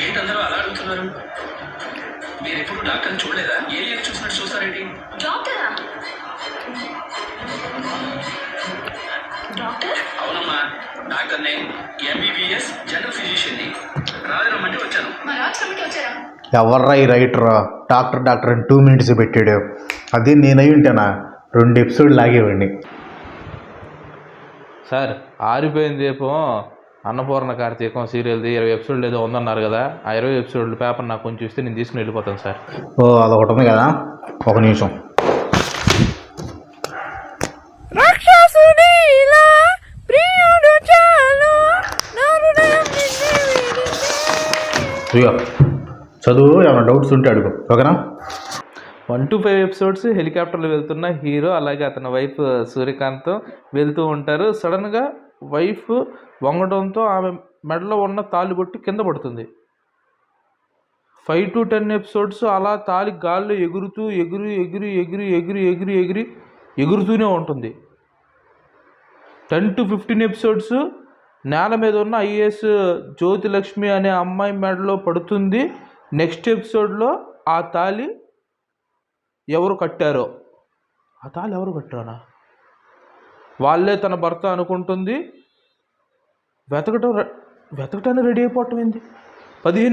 ఏంటందరూ అలా అడుగుతున్నారు? మీరు ఎప్పుడు డాక్టర్ని చూడలేదా? ఏలియన్ చూసినట్టు చూస్తారేంటి? డాక్టరా? డాక్టర్? అవునమ్మా, డాక్టర్ని, ఎంబీబీఎస్ జనరల్ ఫిజిషియన్ని. రాజరమ్మంటే వచ్చాను. మా రాజు రమ్మంటే వచ్చారా? ఎవర్రా ఈ రైటరా? డాక్టర్ అని 2 minutes పెట్టాడు. అదే నేనై ఉంటేనా 2 episodes లాగేవాడిని. సార్ ఆరిపోయిన దీపం అన్నపూర్ణ కార్తీకం సీరియల్ది 20 episodes ఏదో ఉందన్నారు కదా, ఆ 20 episodes పేపర్ నాకు కొంచెం ఇస్తే నేను తీసుకుని వెళ్ళిపోతాను సార్. ఓ అదొకటి ఉంది కదా, ఒక నిమిషం. చదువు ఏమైనా డౌట్స్ ఉంటే అడుగు, ఓకేనా? 1 to 5 episodes హెలికాప్టర్లో వెళ్తున్న హీరో అలాగే అతని వైఫ్ సూర్యకాంత్ వెళ్తూ ఉంటారు. సడన్గా వైఫ్ వంగడంతో ఆమె మెడలో ఉన్న తాళి కొట్టి కింద పడుతుంది. 5 to 10 episodes అలా తాళి గాల్లో ఎగురుతూనే ఉంటుంది. 10 to 15 episodes నేల మీద ఉన్న ఐఏఎస్ జ్యోతిలక్ష్మి అనే అమ్మాయి మెడలో పడుతుంది. నెక్స్ట్ ఎపిసోడ్లో ఆ తాళి ఎవరు కట్టారో, ఆ తాళి ఎవరు కట్టారా, వాళ్ళే తన భర్త అనుకుంటుంది. వెతకటానికి రెడీ అయిపోవటం ఏంది?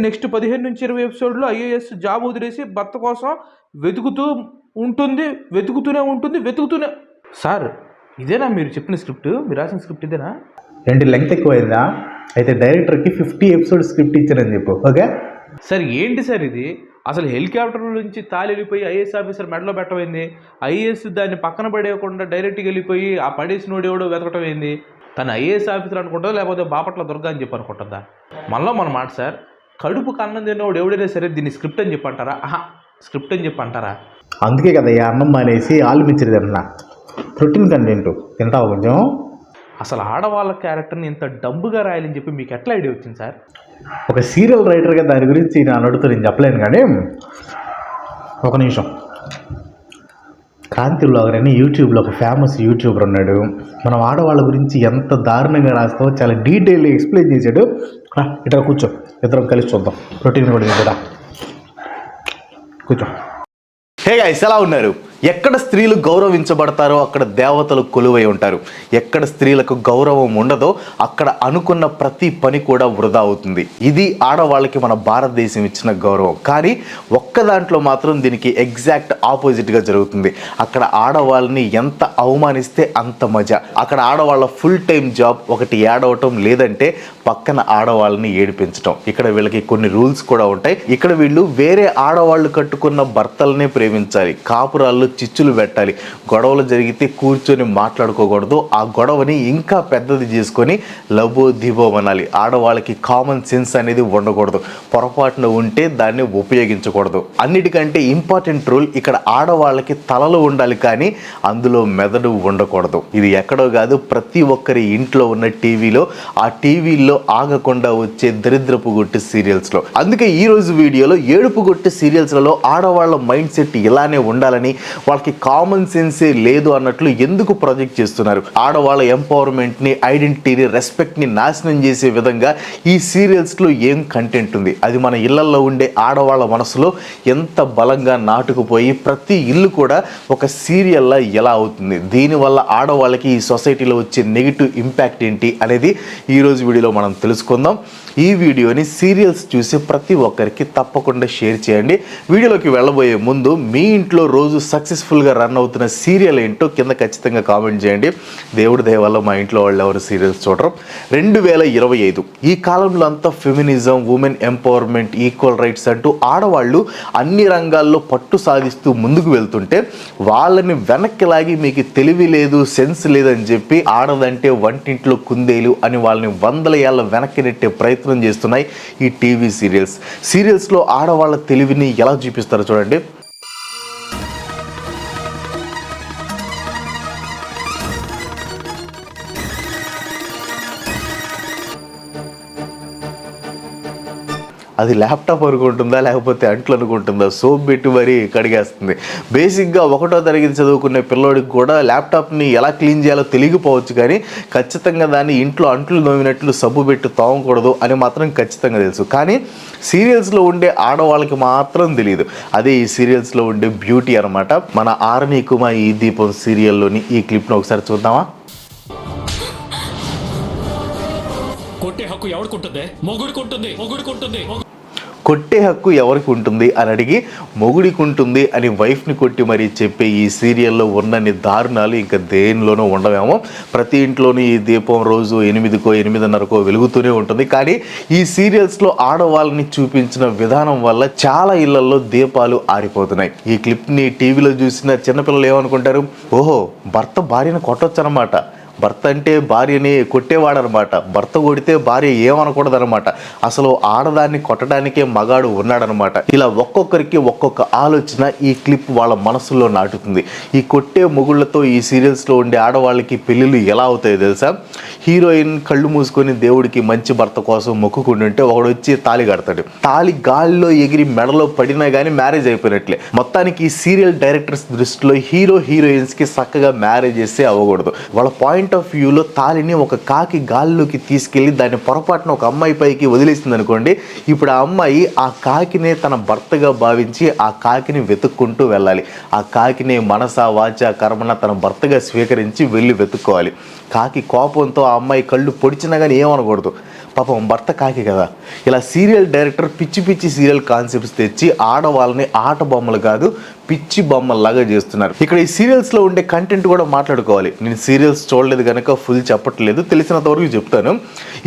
నెక్స్ట్ 15 నుంచి 20 episodes ఐఏఎస్ జాబ్ వదిలేసి భర్త కోసం వెతుకుతూనే ఉంటుంది. సార్ ఇదేనా మీరు చెప్పిన స్క్రిప్ట్? మీరు రాసిన స్క్రిప్ట్ ఇదేనా? ఏంటి లెంగ్త్ ఎక్కువైందా? అయితే డైరెక్టర్కి 50 episodes స్క్రిప్ట్ ఇచ్చారని చెప్పు, ఓకే? సార్ ఏంటి సార్ ఇది? అసలు హెలికాప్టర్ నుంచి తాళి వెళ్ళిపోయి ఐఏఎస్ ఆఫీసర్ మెడలో పెట్టమైంది. ఐఏఎస్ దాన్ని పక్కన పడేయకుండా డైరెక్ట్గా వెళ్ళిపోయి ఆ పడేసినోడు ఎవడో వెతకటం ఏంది? తను ఐఏఎస్ ఆఫీసర్ అనుకుంటుందా లేకపోతే బాపట్ల దుర్గా అని చెప్పి అనుకుంటుందా? మళ్ళీ మన మాట సార్, కడుపు కన్నం తిన్నవాడు ఎవడైనా సరే దీన్ని స్క్రిప్ట్ అని చెప్పంటారా? స్క్రిప్ట్ అని చెప్పంటారా? అందుకే కదా ఈ అన్నం మానేసి ఆలు మిచ్చిరి తిన్నా. ప్రోటీన్ కంటెంట్ తింటావు కొంచెం. అసలు ఆడవాళ్ళ క్యారెక్టర్ని ఇంత డంబుగా రాయాలని చెప్పి మీకు ఎట్లా ఐడియా వచ్చింది సార్? ఒక సీరియల్ రైటర్గా దాని గురించి నేను అడుగుతూ నేను చెప్పలేను, కానీ ఒక నిమిషం. క్రాంతి వ్లాగర్ అని యూట్యూబ్లో ఒక ఫేమస్ యూట్యూబర్ ఉన్నాడు. మనం ఆడవాళ్ళ గురించి ఎంత దారుణంగా రాస్తావో చాలా డీటెయిల్గా ఎక్స్ప్లెయిన్ చేశాడు. ఇట్లా కూర్చో, ఇద్దరం కలిసి చూద్దాం. ప్రోటీన్ కూడా కూడా కూర్చో. హే గైస్, ఎలా ఉన్నారు? ఎక్కడ స్త్రీలు గౌరవించబడతారో అక్కడ దేవతలు కొలువై ఉంటారు. ఎక్కడ స్త్రీలకు గౌరవం ఉండదో అక్కడ అనుకున్న ప్రతి పని కూడా వృధా అవుతుంది. ఇది ఆడవాళ్ళకి మన భారతదేశం ఇచ్చిన గౌరవం. కానీ ఒక్క దాంట్లో మాత్రం దీనికి ఎగ్జాక్ట్ ఆపోజిట్గా జరుగుతుంది. అక్కడ ఆడవాళ్ళని ఎంత అవమానిస్తే అంత మజా. అక్కడ ఆడవాళ్ళ ఫుల్ టైం జాబ్ ఒకటి ఏడవటం, లేదంటే పక్కన ఆడవాళ్ళని ఏడిపించటం. ఇక్కడ వీళ్ళకి కొన్ని రూల్స్ కూడా ఉంటాయి. ఇక్కడ వీళ్ళు వేరే ఆడవాళ్ళు కట్టుకున్న భర్తలనే ప్రేమించాలి, కాపురాళ్ళు చిచ్చులు పెట్టాలి, గొడవలు జరిగితే కూర్చొని మాట్లాడుకోకూడదు, ఆ గొడవని ఇంకా పెద్దది చేసుకొని లబో దిబో అనాలి. ఆడవాళ్ళకి కామన్ సెన్స్ అనేది ఉండకూడదు, పొరపాటున ఉంటే దాన్ని ఉపయోగించకూడదు. అన్నిటికంటే ఇంపార్టెంట్ రూల్, ఇక్కడ ఆడవాళ్ళకి తలలు ఉండాలి కానీ అందులో మెదడు ఉండకూడదు. ఇది ఎక్కడో కాదు, ప్రతి ఒక్కరి ఇంట్లో ఉన్న టీవీలో, ఆ టీవీల్లో ఆగకుండా వచ్చే దరిద్రపు గొట్టు సీరియల్స్లో. అందుకే ఈరోజు వీడియోలో ఏడుపు గొట్టు సీరియల్స్లలో ఆడవాళ్ళ మైండ్ సెట్ ఇలానే ఉండాలని, వాళ్ళకి కామన్ సెన్సే లేదు అన్నట్లు ఎందుకు ప్రొజెక్ట్ చేస్తున్నారు? ఆడవాళ్ళ ఎంపవర్మెంట్ని, ఐడెంటిటీని, రెస్పెక్ట్ని నాశనం చేసే విధంగా ఈ సీరియల్స్లో ఏం కంటెంట్ ఉంది? అది మన ఇళ్లలో ఉండే ఆడవాళ్ళ మనసులో ఎంత బలంగా నాటుకుపోయి ప్రతి ఇల్లు కూడా ఒక సీరియల్లా ఎలా అవుతుంది? దీనివల్ల ఆడవాళ్ళకి ఈ సొసైటీలో వచ్చే నెగిటివ్ ఇంపాక్ట్ ఏంటి అనేది ఈరోజు వీడియోలో మనం తెలుసుకుందాం. ఈ వీడియోని సీరియల్స్ చూసి ప్రతి ఒక్కరికి తప్పకుండా షేర్ చేయండి. వీడియోలోకి వెళ్ళబోయే ముందు మీ ఇంట్లో రోజు సక్సెస్ఫుల్గా రన్ అవుతున్న సీరియల్ ఏంటో కింద ఖచ్చితంగా కామెంట్ చేయండి. దేవుడి దయ వల్ల మా ఇంట్లో వాళ్ళు ఎవరు సీరియల్స్ చూడరు. 2025 ఈ కాలంలో అంతా feminism, women empowerment, equal rights అంటూ ఆడవాళ్ళు అన్ని రంగాల్లో పట్టు సాధిస్తూ ముందుకు వెళ్తుంటే వాళ్ళని వెనక్కి లాగి మీకు తెలివి లేదు, సెన్స్ లేదని చెప్పి ఆడదంటే వంటింట్లో కుందేలు అని వాళ్ళని 100 ఏళ్ళ వెనక్కి నెట్టే ప్రయత్నం చేస్తున్నాయి ఈ టీవీ సీరియల్స్లో ఆడవాళ్ళ తెలివిని ఎలా చూపిస్తారో చూడండి. అది ల్యాప్టాప్ అనుకుంటుందా లేకపోతే అంట్లు అనుకుంటుందా, సోప్ పెట్టి మరీ కడిగేస్తుంది. బేసిక్గా 1వ తరగతి చదువుకునే పిల్లోడికి కూడా ల్యాప్టాప్ని ఎలా క్లీన్ చేయాలో తెలియకపోవచ్చు, కానీ ఖచ్చితంగా దాన్ని ఇంట్లో అంట్లు తోమినట్లు సబ్బు పెట్టి తోమకూడదు అని మాత్రం ఖచ్చితంగా తెలుసు. కానీ సీరియల్స్లో ఉండే ఆడవాళ్ళకి మాత్రం తెలియదు. అదే ఈ సీరియల్స్లో ఉండే బ్యూటీ అనమాట. మన ఆరని కుమార్ ఈ దీపం సీరియల్లోని ఈ క్లిప్ను ఒకసారి చూద్దామా? కొట్టే హక్కు ఎవరికుంటుంది? మొగుడికుంటుంది. కొట్టే హక్కు ఎవరికి ఉంటుంది అని అడిగి మొగుడికి ఉంటుంది అని వైఫ్ని కొట్టి మరీ చెప్పే ఈ సీరియల్లో ఉన్నన్ని దారుణాలు ఇంకా దేనిలోనూ ఉండవేమో. ప్రతి ఇంట్లోనూ ఈ దీపం రోజు 8కో 8:30కో వెలుగుతూనే ఉంటుంది. కానీ ఈ సీరియల్స్లో ఆడవాళ్ళని చూపించిన విధానం వల్ల చాలా ఇళ్లలో దీపాలు ఆరిపోతున్నాయి. ఈ క్లిప్ని టీవీలో చూసిన చిన్నపిల్లలు ఏమనుకుంటారు, ఓహో భర్త భార్యను కొట్టొచ్చు అనమాట, భర్త అంటే భార్యని కొట్టేవాడనమాట, భర్త కొడితే భార్య ఏమనకూడదనమాట, అసలు ఆడదాన్ని కొట్టడానికే మగాడు ఉన్నాడనమాట. ఇలా ఒక్కొక్కరికి ఒక్కొక్క ఆలోచన ఈ క్లిప్ వాళ్ళ మనసులో నాటుతుంది. ఈ కొట్టే మొగుళ్ళతో ఈ సీరియల్స్లో ఉండే ఆడవాళ్ళకి పెళ్ళిళ్ళు ఎలా అవుతాయో తెలుసా? హీరోయిన్ కళ్ళు మూసుకొని దేవుడికి మంచి భర్త కోసం మొక్కుకుంటుంటే ఒకడు వచ్చి తాళి కడతాడు. తాళి గాలిలో ఎగిరి మెడలో పడినా కానీ మ్యారేజ్ అయిపోయినట్లే. మొత్తానికి ఈ సీరియల్ డైరెక్టర్స్ దృష్టిలో హీరోయిన్స్కి చక్కగా మ్యారేజ్ చేస్తే అవ్వకూడదు. వాళ్ళ పాయింట్ ఆఫ్ వ్యూలో తాళిని ఒక కాకి గాల్లోకి తీసుకెళ్లి దాన్ని పొరపాటున ఒక అమ్మాయి పైకి వదిలేసింది అనుకోండి, ఇప్పుడు ఆ అమ్మాయి ఆ కాకినే తన భర్తగా భావించి ఆ కాకిని వెతుక్కుంటూ వెళ్ళాలి. ఆ కాకిని మనస వాచ కర్మన తన భర్తగా స్వీకరించి వెళ్ళి వెతుక్కోవాలి. కాకి కోపంతో ఆ అమ్మాయి కళ్ళు పొడిచినా కానీ ఏమనకూడదు, పాపం భర్త కాకి కదా. ఇలా సీరియల్ డైరెక్టర్ పిచ్చి సీరియల్ కాన్సెప్ట్స్ తెచ్చి ఆడవాళ్ళని ఆట బొమ్మలు కాదు పిచ్చి బొమ్మల్లాగా చేస్తున్నారు. ఇక్కడ ఈ సీరియల్స్లో ఉండే కంటెంట్ కూడా మాట్లాడుకోవాలి. నేను సీరియల్స్ చూడలేదు కనుక ఫుల్ చెప్పట్లేదు, తెలిసినంత వరకు చెప్తాను.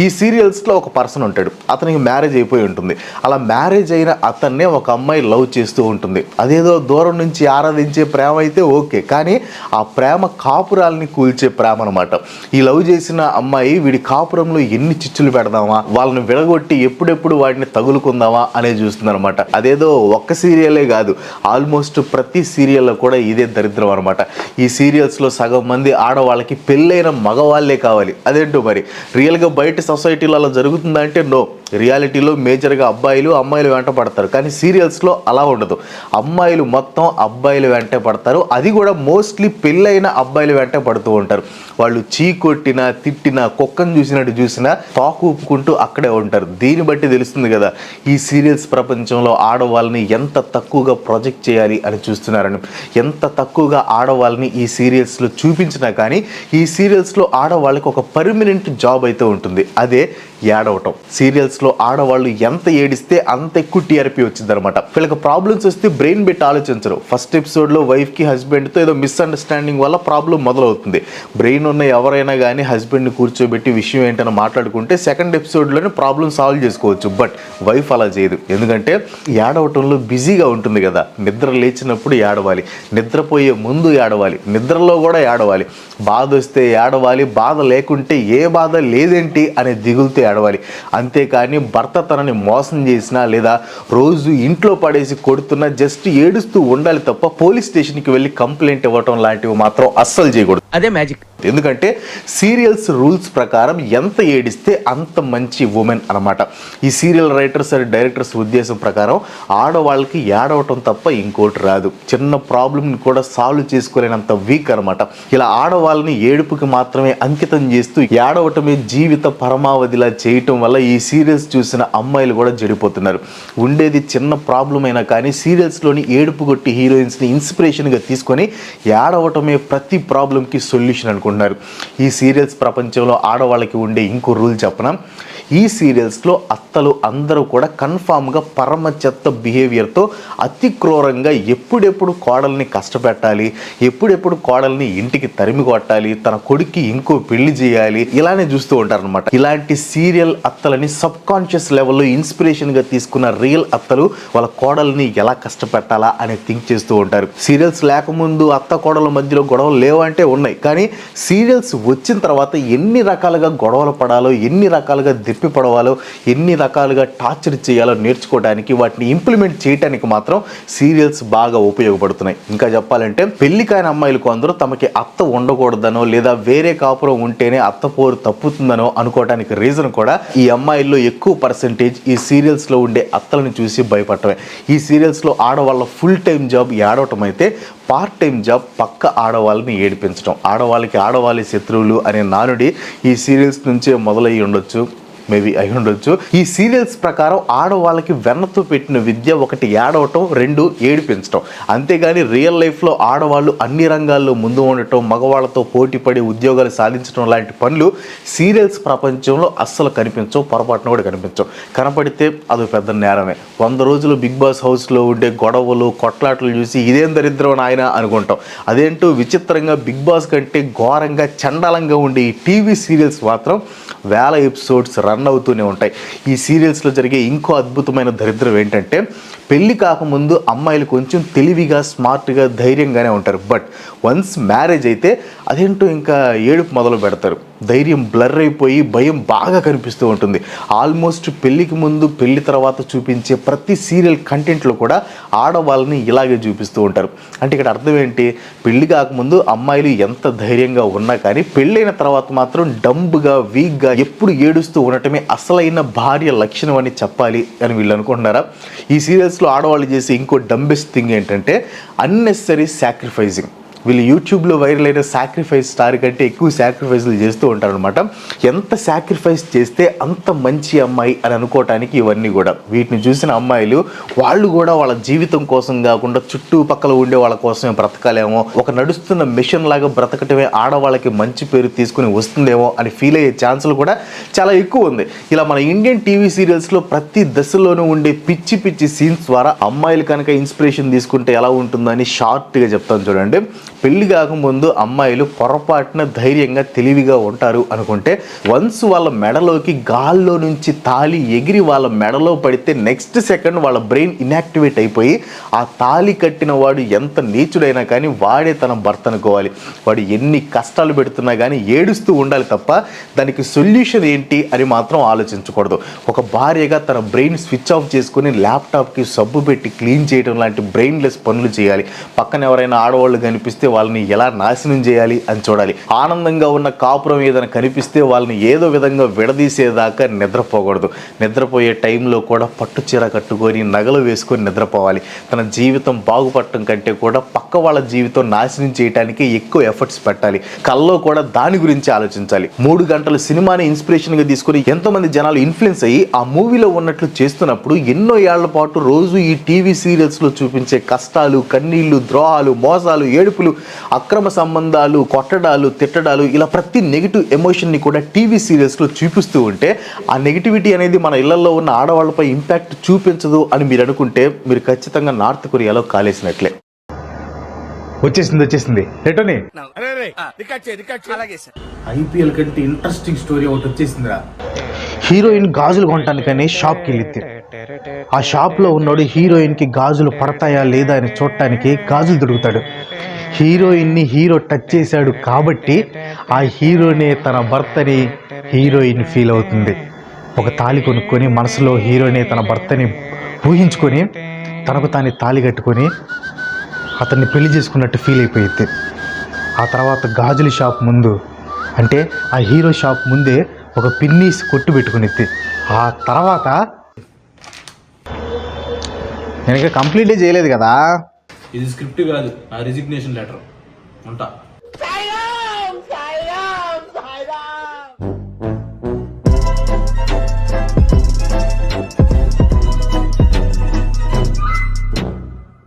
ఈ సీరియల్స్లో ఒక పర్సన్ ఉంటాడు, అతనికి మ్యారేజ్ అయిపోయి ఉంటుంది. అలా మ్యారేజ్ అయిన అతన్నే ఒక అమ్మాయి లవ్ చేస్తూ ఉంటుంది. అదేదో దూరం నుంచి ఆరాధించే ప్రేమ అయితే ఓకే, కానీ ఆ ప్రేమ కాపురాలని కూల్చే ప్రేమ అనమాట. ఈ లవ్ చేసిన అమ్మాయి వీడి కాపురంలో ఎన్ని చిచ్చులు పెడదామా, వాళ్ళని విడగొట్టి ఎప్పుడెప్పుడు వాటిని తగులుకుందామా అనేది చూస్తుంది అనమాట. అదేదో ఒక్క సీరియలే కాదు, ఆల్మోస్ట్ ప్రతి సీరియల్లో కూడా ఇదే దరిద్రం అనమాట. ఈ సీరియల్స్లో సగం మంది ఆడవాళ్ళకి పెళ్ళైన మగవాళ్ళే కావాలి. అదేంటో మరి రియల్గా బయట సొసైటీలో అలా జరుగుతుందా అంటే నో. రియాలిటీలో మేజర్గా అమ్మాయిలు వెంట పడతారు, కానీ సీరియల్స్లో అలా ఉండదు. అమ్మాయిలు మొత్తం అబ్బాయిలు వెంటే పడతారు, అది కూడా మోస్ట్లీ పెళ్ళైన అబ్బాయిలు వెంటే పడుతూ ఉంటారు. వాళ్ళు చీకొట్టినా తిట్టినా కుక్కను చూసినా తాకు ఊపుకుంటూ అక్కడే ఉంటారు. దీన్ని బట్టి తెలుస్తుంది కదా ఈ సీరియల్స్ ప్రపంచంలో ఆడవాళ్ళని ఎంత తక్కువగా ప్రొజెక్ట్ చేయాలి అని చూస్తున్నారని. ఎంత తక్కువగా ఆడవాళ్ళని ఈ సీరియల్స్లో చూపించినా కానీ ఈ సీరియల్స్లో ఆడవాళ్ళకి ఒక పర్మనెంట్ జాబ్ అయితే ఉంటుంది, అదే ఏడవటం. సీరియల్స్లో ఆడవాళ్ళు ఎంత ఏడిస్తే అంత ఎక్కువ టీఆర్పీ వచ్చింది అనమాట. వీళ్ళకి ప్రాబ్లమ్స్ వస్తే బ్రెయిన్ పెట్టి ఆలోచించరు. ఫస్ట్ ఎపిసోడ్లో వైఫ్కి హస్బెండ్తో ఏదో మిస్అండర్స్టాండింగ్ వల్ల ప్రాబ్లం మొదలవుతుంది. బ్రెయిన్ ఉన్న ఎవరైనా కానీ హస్బెండ్ని కూర్చోబెట్టి విషయం ఏంటని మాట్లాడుకుంటే సెకండ్ ఎపిసోడ్లోనే ప్రాబ్లం సాల్వ్ చేసుకోవచ్చు. బట్ వైఫ్ అలా చేయదు, ఎందుకంటే ఏడవటంలో బిజీగా ఉంటుంది కదా. నిద్ర లేచినప్పుడు ఏడవాలి, నిద్రపోయే ముందు ఏడవాలి, నిద్రలో కూడా ఏడవాలి. బాధ వస్తే ఏడవాలి, బాధ లేకుంటే ఏ బాధ లేదేంటి అనే దిగులుతో ఏడవాలి. అంతేకాని భర్త తనని మోసం చేసినా లేదా రోజు ఇంట్లో పడేసి కొడుతున్నా జస్ట్ ఏడుస్తూ ఉండాలి తప్ప పోలీస్ స్టేషన్కి వెళ్ళి కంప్లైంట్ ఇవ్వటం లాంటివి మాత్రం అస్సలు చేయకూడదు. అదే మ్యాజిక్. ఎందుకంటే సీరియల్స్ రూల్స్ ప్రకారం ఎంత ఏడిస్తే అంత మంచి ఉమెన్ అనమాట. ఈ సీరియల్ రైటర్స్ అండ్ డైరెక్టర్స్ ఉద్దేశం ప్రకారం ఆడవాళ్ళకి ఏడవటం తప్ప ఇంకోటి రాదు. చిన్న ప్రాబ్లమ్ని కూడా సాల్వ్ చేసుకోలేనంత వీక్ అనమాట. ఇలా ఆడవాళ్ళని ఏడుపుకి మాత్రమే అంకితం చేస్తూ ఏడవటమే జీవిత పరమావధిలా చేయటం వల్ల ఈ సీరియల్స్ చూసిన అమ్మాయిలు కూడా చెడిపోతున్నారు. ఉండేది చిన్న ప్రాబ్లం అయినా కానీ సీరియల్స్లోని ఏడుపు కొట్టి హీరోయిన్స్ని ఇన్స్పిరేషన్గా తీసుకొని ఏడవటమే ప్రతి ప్రాబ్లంకి సొల్యూషన్ అనుకుంటున్నారు. ఈ సీరియల్స్ ప్రపంచంలో ఆడవాళ్ళకి ఉండే ఇంకో రూల్ చెప్పనా, ఈ సీరియల్స్లో అత్తలు అందరూ కూడా కన్ఫామ్గా పరమ చెత్త బిహేవియర్తో అతి క్రూరంగా ఎప్పుడెప్పుడు కోడల్ని కష్టపెట్టాలి, ఎప్పుడెప్పుడు కోడల్ని ఇంటికి తరిమి కొట్టాలి, తన కొడుక్కి ఇంకో పెళ్లి చేయాలి, ఇలానే చూస్తూ ఉంటారనమాట. ఇలాంటి సీరియల్ అత్తలని సబ్ కాన్షియస్ లెవెల్లో ఇన్స్పిరేషన్గా తీసుకున్న రియల్ అత్తలు వాళ్ళ కోడల్ని ఎలా కష్టపెట్టాలా అని థింక్ చేస్తూ ఉంటారు. సీరియల్స్ లేకముందు అత్త కోడల మధ్యలో గొడవలు లేవంటే ఉన్నాయి, కానీ సీరియల్స్ వచ్చిన తర్వాత ఎన్ని రకాలుగా గొడవలు పడాలో, ఎన్ని రకాలుగా తిప్పి పడవాలో, ఎన్ని రకాలుగా టార్చర్ చేయాలో నేర్చుకోవడానికి, వాటిని ఇంప్లిమెంట్ చేయడానికి మాత్రం సీరియల్స్ బాగా ఉపయోగపడుతున్నాయి. ఇంకా చెప్పాలంటే పెళ్లి కాని అమ్మాయిలకు అందరూ తమకి అత్త ఉండకూడదనో లేదా వేరే కాపురం ఉంటేనే అత్త పోరు తప్పుతుందనో అనుకోవడానికి రీజన్ కూడా ఈ అమ్మాయిల్లో ఎక్కువ పర్సెంటేజ్ ఈ సీరియల్స్లో ఉండే అత్తలను చూసి భయపడటమే. ఈ సీరియల్స్లో ఆడవాళ్ళ ఫుల్ టైం జాబ్ ఏడవటం అయితే పార్ట్ టైం జాబ్ పక్క ఆడవాళ్ళని ఏడిపించడం. ఆడవాళ్ళకి ఆడవాళ్ళ శత్రువులు అనే నానుడి ఈ సీరియల్స్ నుంచే మొదలయ్యి ఉండొచ్చు, మేబీ అయి ఉండొచ్చు. ఈ సీరియల్స్ ప్రకారం ఆడవాళ్ళకి వెన్నతో పెట్టిన విద్య ఒకటి ఏడవటం, రెండు ఏడిపించడం. అంతేగాని రియల్ లైఫ్లో ఆడవాళ్ళు అన్ని రంగాల్లో ముందు ఉండటం, మగవాళ్ళతో పోటీ పడి ఉద్యోగాలు సాధించడం లాంటి పనులు సీరియల్స్ ప్రపంచంలో అస్సలు కనిపించవు, పొరపాటున కూడా కనిపించవు. కనపడితే అది పెద్ద నేరమే. 100 రోజులు బిగ్ బాస్ హౌస్లో ఉండే గొడవలు కొట్లాటలు చూసి ఇదేం దరిద్రం నాయన అనుకుంటాం. అదేంటో విచిత్రంగా బిగ్ బాస్ కంటే ఘోరంగా చండాలంగా ఉండే ఈ టీవీ సీరియల్స్ మాత్రం వేల ఎపిసోడ్స్ రన్ అవుతూనే ఉంటాయి. ఈ సీరియల్స్లో జరిగే ఇంకో అద్భుతమైన దరిద్రం ఏంటంటే పెళ్లి కాకముందు అమ్మాయిలు కొంచెం తెలివిగా, స్మార్ట్గా, ధైర్యంగానే ఉంటారు. బట్ వన్స్ మ్యారేజ్ అయితే అదేంటో ఇంకా ఏడుపు మొదలు పెడతారు. ధైర్యం బ్లర్ అయిపోయి భయం బాగా కనిపిస్తూ ఉంటుంది. ఆల్మోస్ట్ పెళ్లికి ముందు పెళ్లి తర్వాత చూపించే ప్రతి సీరియల్ కంటెంట్లో కూడా ఆడవాళ్ళని ఇలాగే చూపిస్తూ ఉంటారు. అంటే ఇక్కడ అర్థం ఏంటి, పెళ్లి కాకముందు అమ్మాయిలు ఎంత ధైర్యంగా ఉన్నా కానీ పెళ్ళైన తర్వాత మాత్రం డంబ్గా, వీక్గా, ఎప్పుడు ఏడుస్తూ ఉండటమే అసలైన భార్య లక్షణం అని చెప్పాలి అని వీళ్ళు అనుకుంటున్నారా? ఈ సీరియల్స్లో ఆడవాళ్ళు చేసే ఇంకో డంబెస్ట్ థింగ్ ఏంటంటే అన్నెసరీ సాక్రిఫైసింగ్. వీళ్ళు యూట్యూబ్లో వైరల్ అయిన సాక్రిఫైస్ స్టార్ కంటే ఎక్కువ సాక్రిఫైస్లు చేస్తూ ఉంటారనమాట. ఎంత సాక్రిఫైస్ చేస్తే అంత మంచి అమ్మాయి అని అనుకోవటానికి ఇవన్నీ కూడా. వీటిని చూసిన అమ్మాయిలు వాళ్ళు కూడా వాళ్ళ జీవితం కోసం కాకుండా చుట్టుపక్కల ఉండే వాళ్ళ కోసమే బ్రతకాలేమో, ఒక నడుస్తున్న మిషన్ లాగా బ్రతకటమే ఆడవాళ్ళకి మంచి పేరు తీసుకుని వస్తుందేమో అని ఫీల్ అయ్యే ఛాన్సులు కూడా చాలా ఎక్కువ ఉంది. ఇలా మన ఇండియన్ టీవీ సీరియల్స్లో ప్రతి దశలోనూ ఉండే పిచ్చి పిచ్చి సీన్స్ ద్వారా అమ్మాయిలు కనుక ఇన్స్పిరేషన్ తీసుకుంటే ఎలా ఉంటుందని షార్ట్గా చెప్తాను చూడండి. పెళ్లి కాకముందు అమ్మాయిలు పొరపాటున ధైర్యంగా, తెలివిగా ఉంటారు అనుకుంటే వన్స్ వాళ్ళ మెడలోకి గాల్లో నుంచి తాళి ఎగిరి వాళ్ళ మెడలో పడితే నెక్స్ట్ సెకండ్ వాళ్ళ బ్రెయిన్ ఇన్యాక్టివేట్ అయిపోయి ఆ తాళి కట్టిన వాడు ఎంత నీచుడైనా కానీ వాడే తన భర్త అనుకోవాలి. వాడు ఎన్ని కష్టాలు పెడుతున్నా కానీ ఏడుస్తూ ఉండాలి తప్ప దానికి సొల్యూషన్ ఏంటి అని మాత్రం ఆలోచించకూడదు. ఒక భార్యగా తన బ్రెయిన్ స్విచ్ ఆఫ్ చేసుకుని ల్యాప్టాప్కి సబ్బు పెట్టి క్లీన్ చేయడం లాంటి బ్రెయిన్లెస్ పనులు చేయాలి. పక్కన ఎవరైనా ఆడవాళ్ళు కనిపిస్తే వాళ్ళని ఎలా నాశనం చేయాలి అని చూడాలి. ఆనందంగా ఉన్న కాపురం ఏదైనా కనిపిస్తే వాళ్ళని ఏదో విధంగా విడదీసేదాకా నిద్రపోకూడదు. నిద్రపోయే టైంలో కూడా పట్టు చీర కట్టుకొని నగలు వేసుకొని నిద్రపోవాలి. తన జీవితం బాగుపడటం కంటే కూడా పక్క వాళ్ళ జీవితం నాశనం చేయడానికి ఎక్కువ ఎఫర్ట్స్ పెట్టాలి. కల్లో కూడా దాని గురించి ఆలోచించాలి. 3 గంటల సినిమాని ఇన్స్పిరేషన్గా తీసుకొని ఎంతోమంది జనాలు ఇన్ఫ్లుయెన్స్ అయ్యి ఆ మూవీలో ఉన్నట్లు చేస్తున్నప్పుడు ఎన్నో ఏళ్ల పాటు రోజు ఈ టీవీ సీరియల్స్లో చూపించే కష్టాలు, కన్నీళ్లు, ద్రోహాలు, మోసాలు, ఏడుపులు, అక్రమ సంబంధాలు, కొట్టడాలు, తిట్టడాలు, ఇలా ప్రతి నెగిటివ్ ఎమోషన్ని కూడా టీవీ సీరియల్స్లో చూపిస్తూ ఉంటే ఆ నెగిటివిటీ అనేది మన ఇళ్లలో ఉన్న ఆడవాళ్ళపై ఇంపాక్ట్ చూపించదు అని మీరు అనుకుంటే మీరు ఖచ్చితంగా నార్త్ కొరియాలో కాలేసినట్లే. వచ్చేసింది రిటర్న్. ఐపీఎల్ కంటే ఇంట్రెస్టింగ్ స్టోరీ ఒకటి వచ్చేసిందిరా. హీరోయిన్ గాజులు కొనటానికని షాప్కి వెళ్ళింది. ఆ షాప్లో ఉన్నోడు హీరోయిన్కి గాజులు పడతాయా లేదా అని చూడటానికి గాజులు దొరుకుతాడు. హీరోయిన్ని హీరో టచ్ చేశాడు కాబట్టి ఆ హీరోనే తన భర్తని హీరోయిన్ ఫీల్ అవుతుంది. ఒక తాళి కొనుక్కొని మనసులో హీరోనే తన భర్తని ఊహించుకొని తనకు తాను తాళి కట్టుకొని అతన్ని పెళ్లి చేసుకున్నట్టు ఫీల్ అయిపోయింది. ఆ తర్వాత గాజుల షాప్ ముందు, అంటే ఆ హీరో షాప్ ముందే ఒక పిన్నీస్ కొట్టు పెట్టుకునిద్ది. ఆ తర్వాత నేను కంప్లీట్లీ చేయలేదు కదా, ఇది స్క్రిప్ట్ కాదు, ఆ రిజిగ్నేషన్ లెటర్ ఉంటా.